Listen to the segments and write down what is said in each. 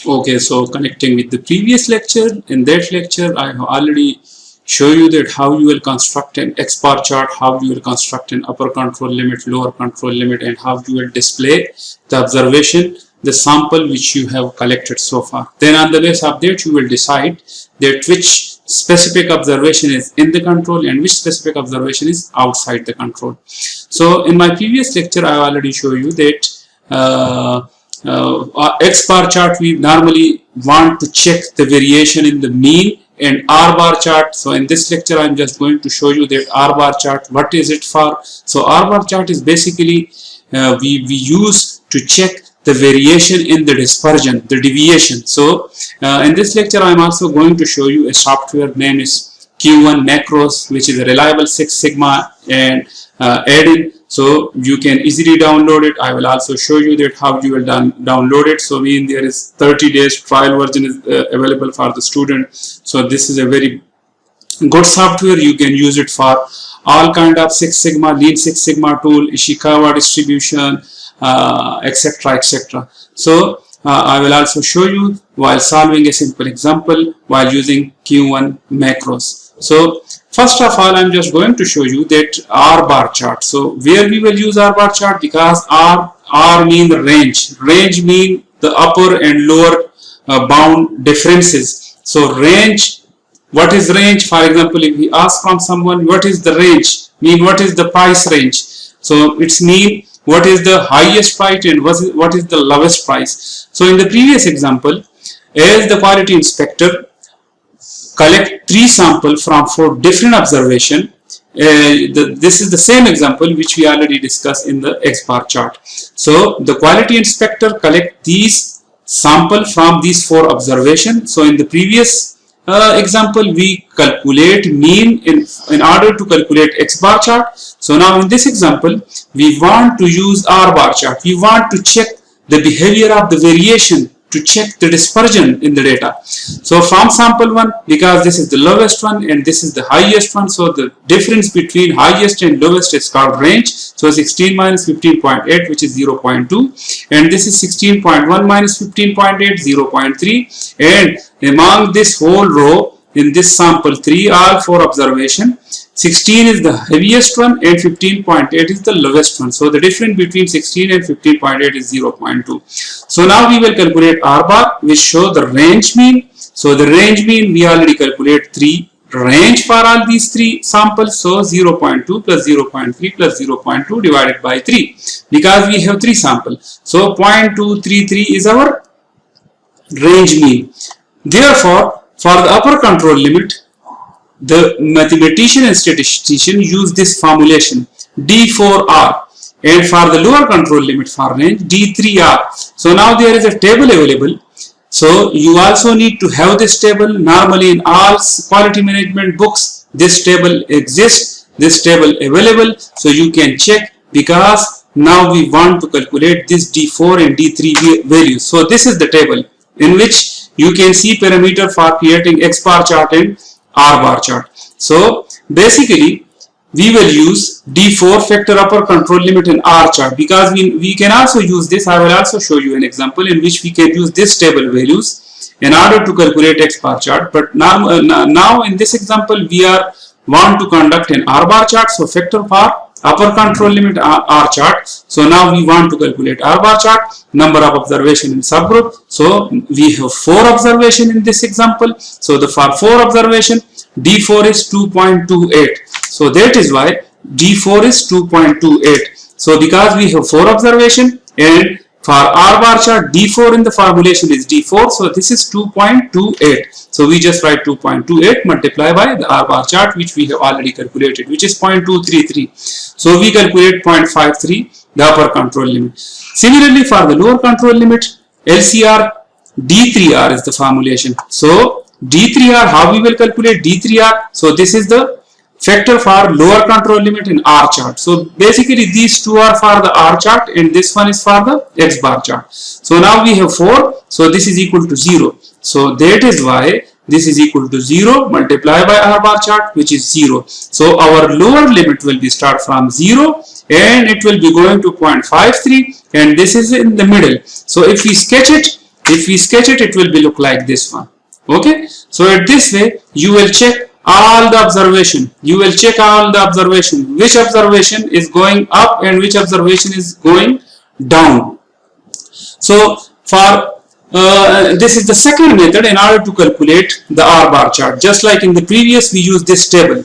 Okay, so connecting with the previous lecture, in that lecture I have already show you that how you will construct an X bar chart, how you will construct an upper control limit, lower control limit, and how you will display the observation, the sample which you have collected so far. Then on the basis of that you will decide that which specific observation is in the control and which specific observation is outside the control. So in my previous lecture I already show you that X bar chart we normally want to check the variation in the mean, and R bar chart. So in this lecture I'm just going to show you that R bar chart, what is it for. So R bar chart is basically we use to check the variation in the dispersion, the deviation. So in this lecture I'm also going to show you a software name is Q1 Macros, which is a reliable Six Sigma and add-in. So you can easily download it. I will also show you that how you will download it. So there is 30 days trial version is available for the student. So this is a very good software. You can use it for all kind of Six Sigma, Lean Six Sigma tool, Ishikawa distribution, etc, etc. So I will also show you while solving a simple example while using Q1 Macros. So first of all, I'm just going to show you that R bar chart. So where we will use R bar chart, because R mean the range. Range mean the upper and lower bound differences. So range, what is range? For example, if we ask from someone what is the range, mean what is the price range. So it's mean what is the highest price and what is the lowest price. So in the previous example, as the quality inspector collect 3 samples from 4 different observation. This is the same example which we already discussed in the X bar chart. So the quality inspector collect these samples from these 4 observations. So in the previous example we calculate mean in order to calculate X bar chart. So now in this example we want to use R bar chart. We want to check the behavior of the variation, to check the dispersion in the data. So from sample 1, because this is the lowest one and this is the highest one, so the difference between highest and lowest is called range. So 16 minus 15.8, which is 0.2, and this is 16.1 minus 15.8, 0.3, and among this whole row in this sample 3 are 4 observation. 16 is the heaviest one and 15.8 is the lowest one. So the difference between 16 and 15.8 is 0.2. So now we will calculate R bar, which show the range mean. So the range mean we already calculate 3 range for all these 3 samples. So 0.2 plus 0.3 plus 0.2 divided by 3, because we have 3 samples. So 0.233 is our range mean. Therefore, for the upper control limit, the mathematician and statistician use this formulation D4R, and for the lower control limit for range D3R. So now there is a table available. So you also need to have this table. Normally in all quality management books this table exists, this table available, so you can check, because now we want to calculate this D4 and D3 values. So this is the table in which you can see parameter for creating X bar chart and R bar chart. So basically we will use D4 factor upper control limit in R chart, because we can also use this. I will also show you an example in which we can use this table values in order to calculate X bar chart. But now in this example we want to conduct an R bar chart. So factor for upper control limit R chart. So now we want to calculate R bar chart, number of observation in subgroup. So we have 4 observation in this example. So for 4 observation D4 is 2.28. So that is why D4 is 2.28. So because we have 4 observation, and for R bar chart D4 in the formulation is D4, so this is 2.28. So we just write 2.28 multiply by the R bar chart, which we have already calculated, which is 0.233. So we calculate 0.53, the upper control limit. Similarly for the lower control limit, LCR D3R is the formulation. So D3R, how we will calculate D3R? So this is the factor for lower control limit in R chart. So basically these two are for the R chart and this one is for the X bar chart. So now we have 4, so this is equal to 0. So that is why this is equal to 0 multiplied by R bar chart, which is 0. So our lower limit will be start from 0 and it will be going to 0.53, and this is in the middle. So if we sketch it, If we sketch it, it will be look like this one. Okay, so at this way you will check all the observation. You will check all the observation, which observation is going up and which observation is going down. So for this is the second method in order to calculate the R bar chart. Just like in the previous, we use this table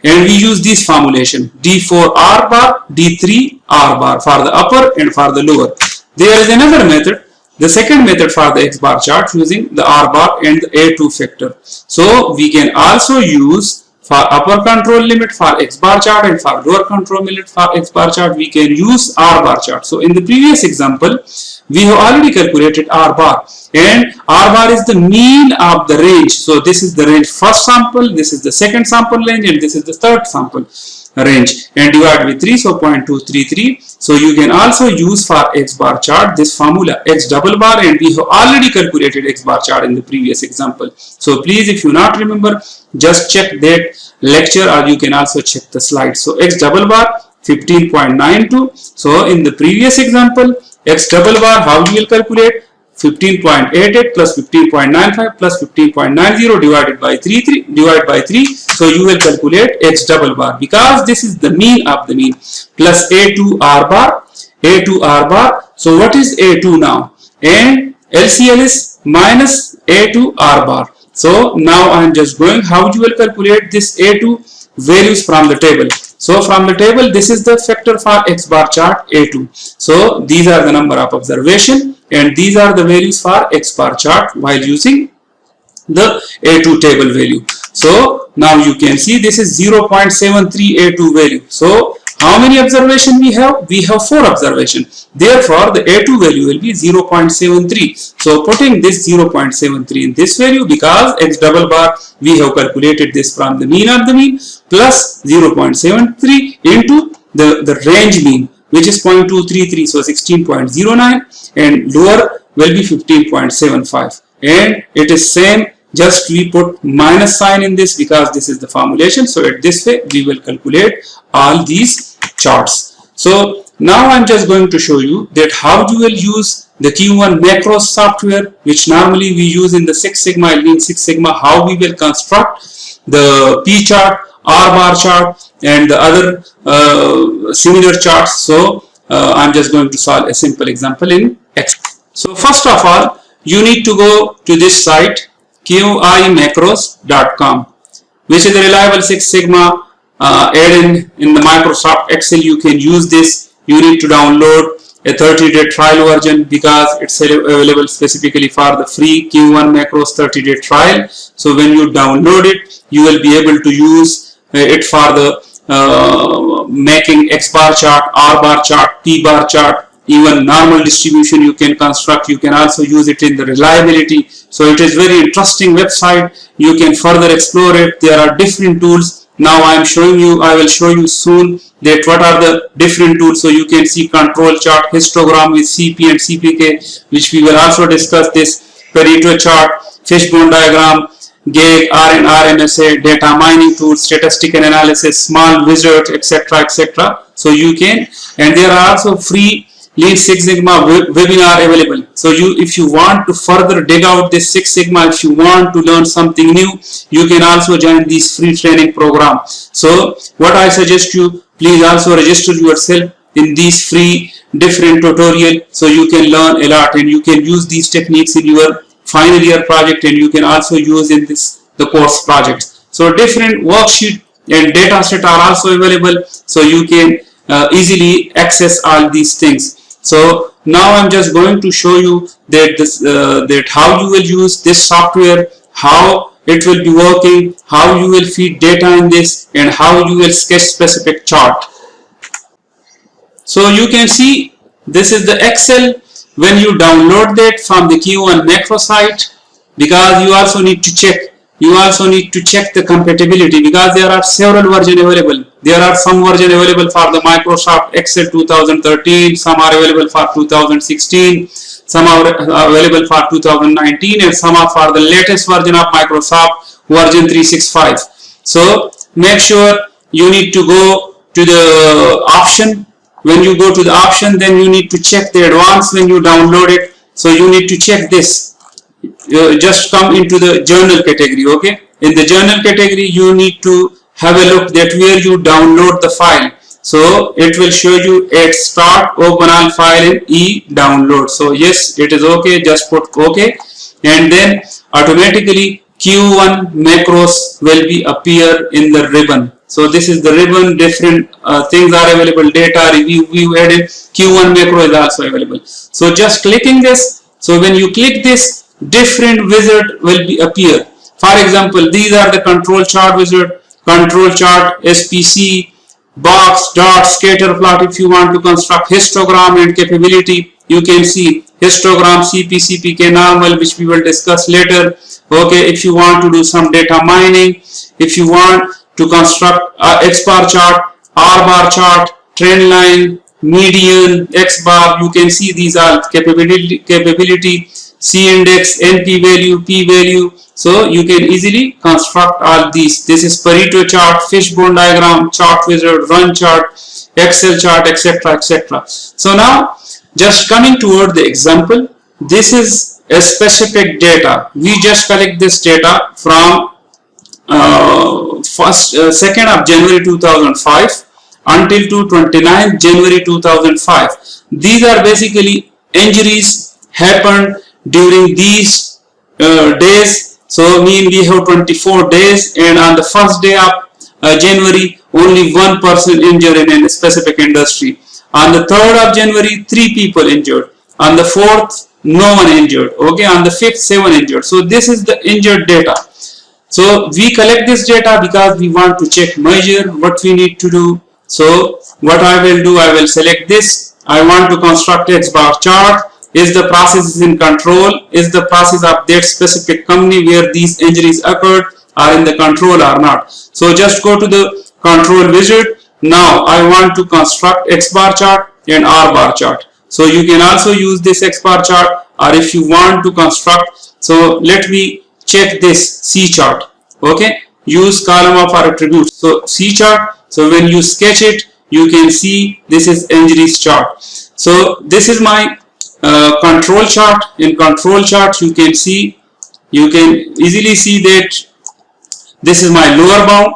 and we use this formulation: D4 R bar, D3 R bar for the upper and for the lower. There is another method, the second method for the X bar chart, using the R bar and the A2 factor. So we can also use for upper control limit for X bar chart and for lower control limit for X bar chart, we can use R bar chart. So in the previous example, we have already calculated R bar, and R bar is the mean of the range. So this is the range first sample, this is the second sample range, and this is the third sample range, and divide with 3, so 0.233. So you can also use for X bar chart this formula X double bar, and we have already calculated X bar chart in the previous example. So please, if you not remember, just check that lecture, or you can also check the slide. So X double bar 15.92. so in the previous example, X double bar, how you will calculate? 15.88 plus 15.95 plus 15.90 divided by 3. So you will calculate X double bar, because this is the mean of the mean, plus A2 R bar. So what is A2 now? And LCL is minus A2 R bar. So now I am just going how you will calculate this A2 values from the table. So from the table, this is the factor for X bar chart A2. So these are the number of observation, and these are the values for X bar chart while using the A2 table value. So now you can see this is 0.73 A2 value. So how many observation we have? We have 4 observation. Therefore, the A2 value will be 0.73. So putting this 0.73 in this value, because X double bar, we have calculated this from the mean of the mean, plus 0.73 into the range mean, which is 0.233, so 16.09, and lower will be 15.75. And it is same, just we put minus sign in this because this is the formulation. So at this way we will calculate all these charts. So now I'm just going to show you that how you will use the Q1 macros software, which normally we use in the Six Sigma, Lean Six Sigma, how we will construct the P chart, R bar chart, and the other similar charts. So I'm just going to solve a simple example in X. So first of all, you need to go to this site qimacros.com, which is a reliable Six Sigma add-in in the Microsoft Excel. You can use this. You need to download a 30-day trial version because it's available specifically for the free Q1 macros 30-day trial. So when you download it, you will be able to use it for the making X bar chart, R bar chart, P bar chart, even normal distribution you can construct. You can also use it in the reliability. So it is very interesting website. You can further explore it. There are different tools. Now I am showing you, I will show you soon that what are the different tools. So you can see control chart, histogram with CP and CPK, which we will also discuss this, Pareto chart, fishbone diagram, GAG, RN, RMSA, data mining tools, statistical analysis, small wizard, etc., etc. So you can, and there are also free Lean Six Sigma webinar available. So if you want to further dig out this Six Sigma, if you want to learn something new, you can also join this free training program. So what I suggest you, please also register yourself in these free different tutorial, so you can learn a lot and you can use these techniques in your final year project, and you can also use in the course projects. So different worksheet and data set are also available, so you can easily access all these things. So now I'm just going to show you that that how you will use this software, how it will be working, how you will feed data in this, and how you will sketch specific chart. So you can see this is the Excel when you download that from the Q1 macro site, because you also need to check. You also need to check the compatibility, because there are several versions available. There are some version available for the Microsoft Excel 2013, some are available for 2016, some are available for 2019, and some are for the latest version of Microsoft version 365. So make sure you need to go to the option. When you go to the option, then you need to check the advanced when you download it. so you need to check this. Just come into the journal category. Okay, in the journal category you need to have a look that where you download the file. So it will show you at start open all file in e-download. So yes, it is okay, just put okay, and then automatically Q1 macros will be appear in the ribbon. So this is the ribbon, different things are available, data, review, view, edit, Q1 macro is also available. So just clicking this, so when you click this, different wizard will be appear. For example, these are the control chart wizard, control chart, SPC, box, dot, scatter plot. If you want to construct histogram and capability, you can see histogram, CP, CPK normal, which we will discuss later. Okay, if you want to do some data mining, if you want to construct X bar chart, R bar chart, trend line, median, X bar, you can see these are capability, C index, NP value, P value. So you can easily construct all these. This is Pareto chart, fishbone diagram, chart wizard, run chart, Excel chart, etc., etc. So now just coming toward the example, this is a specific data. We just collect this data from 2nd of January 2005 until to 29th January 2005. These are basically injuries happened during these days. So mean we have 24 days, and on the first day of January only one person injured in a specific industry. On the 3rd of January 3 people injured. On the 4th no one injured. Okay, on the 5th 7 injured. So this is the injured data. So we collect this data because we want to check measure what we need to do. So what I will do, I will select this. I want to construct X bar chart. Is the process in control? Is the process of that specific company where these injuries occurred are in the control or not? So just go to the control wizard. Now I want to construct X bar chart and R bar chart. So you can also use this X bar chart, or if you want to construct, so let me check this C chart. Okay, use column of our attributes. So C chart, so when you sketch it, you can see this is injuries chart. So this is my control chart. In control chart you can easily see that this is my lower bound,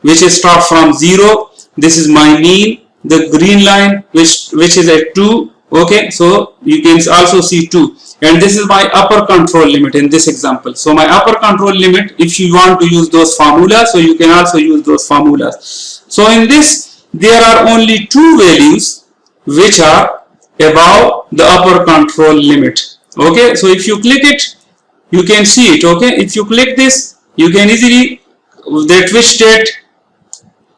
which is start from 0. This is my mean, the green line which is at 2. Okay, so you can also see 2, and this is my upper control limit in this example. So my upper control limit, if you want to use those formulas, so you can also use those formulas. So in this there are only 2 values which are above the upper control limit. Okay, so if you click it, you can see it. Okay, if you click this, you can easily that which state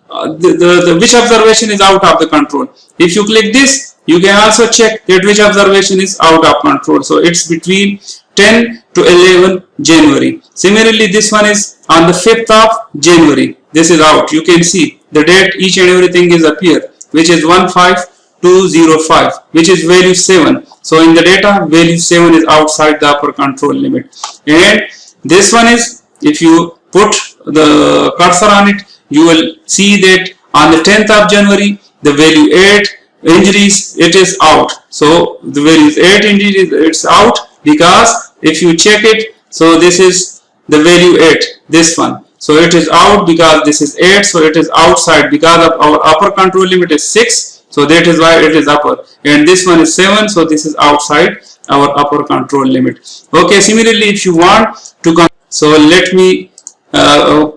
which observation is out of the control. If you click this, you can also check that which observation is out of control. So it's between 10 to 11 January. Similarly, this one is on the 5th of January. This is out. You can see the date, each and everything is appear, which is 15205, which is value 7. So in the data, value 7 is outside the upper control limit. And this one is, if you put the cursor on it, you will see that on the 10th of January, the value 8 injuries, it is out. So the value is 8 injuries, it's out, because if you check it, so this is the value 8, this one. So it is out because this is 8, so it is outside because of our upper control limit is 6. So that is why it is upper, and this one is 7, so this is outside our upper control limit. Okay, similarly, if you want to so let me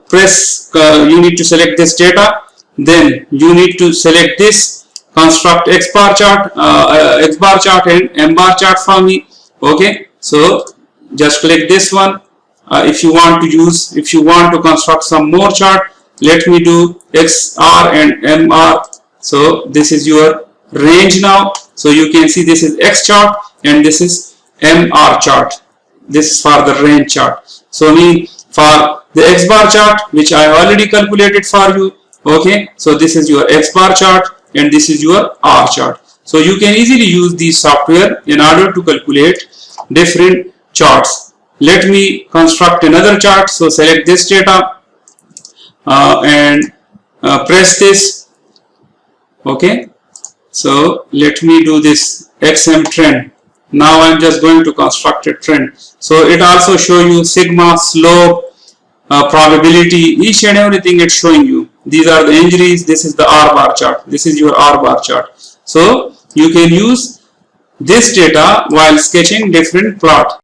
press, you need to select this data, then you need to select this, construct X bar chart and M bar chart for me. Okay, so just click this one. If you want to construct some more chart, let me do XR and MR. So this is your range now. So you can see this is X chart and this is MR chart. This is for the range chart. So mean for the X bar chart, which I already calculated for you. Okay, so this is your X bar chart and this is your R chart. So you can easily use these software in order to calculate different charts. Let me construct another chart. So select this data and press this. Okay, so let me do this XM trend. Now I'm just going to construct a trend. So it also show you sigma, slope, probability, each and everything it's showing you. These are the injuries. This is the R bar chart. This is your R bar chart. So you can use this data while sketching different plot.